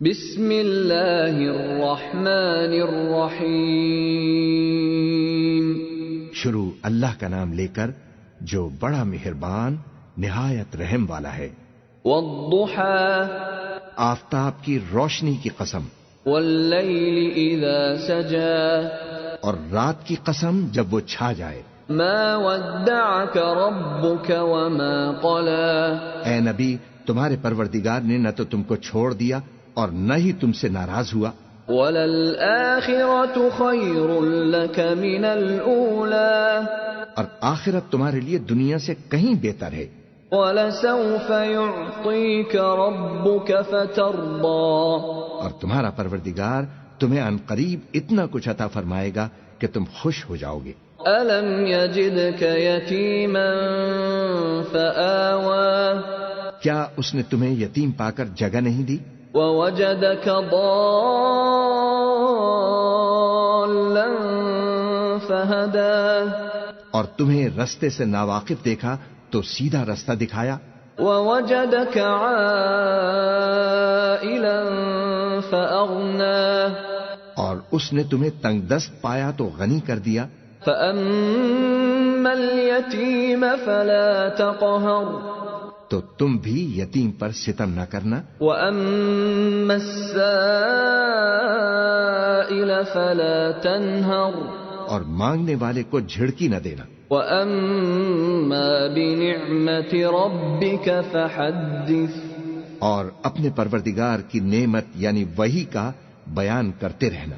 بسم اللہ الرحمن الرحیم، شروع اللہ کا نام لے کر جو بڑا مہربان نہایت رحم والا ہے۔ والضحى، آفتاب کی روشنی کی قسم، واللیل اذا سجا، اور رات کی قسم جب وہ چھا جائے۔ ما ودعك ربك وما قلى، اے نبی، تمہارے پروردگار نے نہ تو تم کو چھوڑ دیا اور نہ ہی تم سے ناراض ہوا۔ وَلَلْآخِرَةُ خَيْرٌ لَكَ مِنَ الْأُولَى، اور آخرت تمہارے لیے دنیا سے کہیں بہتر ہے۔ وَلَسَوْفَ يُعْطِيكَ رَبُّكَ فَتَرْضَى، اور تمہارا پروردگار تمہیں عن قریب اتنا کچھ عطا فرمائے گا کہ تم خوش ہو جاؤ گے۔ أَلَمْ يَجِدْكَ يَتِيمًا فَآوَى، کیا اس نے تمہیں یتیم پا کر جگہ نہیں دی؟ وَوَجَدَكَ ضَالًّا فَهَدَى، اور تمہیں رستے سے ناواقف دیکھا تو سیدھا رستہ دکھایا۔ وَوَجَدَكَ عَائِلًا فَأَغْنَى، اور اس نے تمہیں تنگ دست پایا تو غنی کر دیا۔ فَأَمَّا الْيَتِيمَ فَلَا تَقْهَرْ، تو تم بھی یتیم پر ستم نہ کرنا۔ وَأَمَّا السَّائِلَ فَلَا تَنْهَرْ، اور مانگنے والے کو جھڑکی نہ دینا۔ وَأَمَّا بِنِعْمَةِ رَبِّكَ فَحَدِّثْ، اور اپنے پروردگار کی نعمت یعنی وحی کا بیان کرتے رہنا۔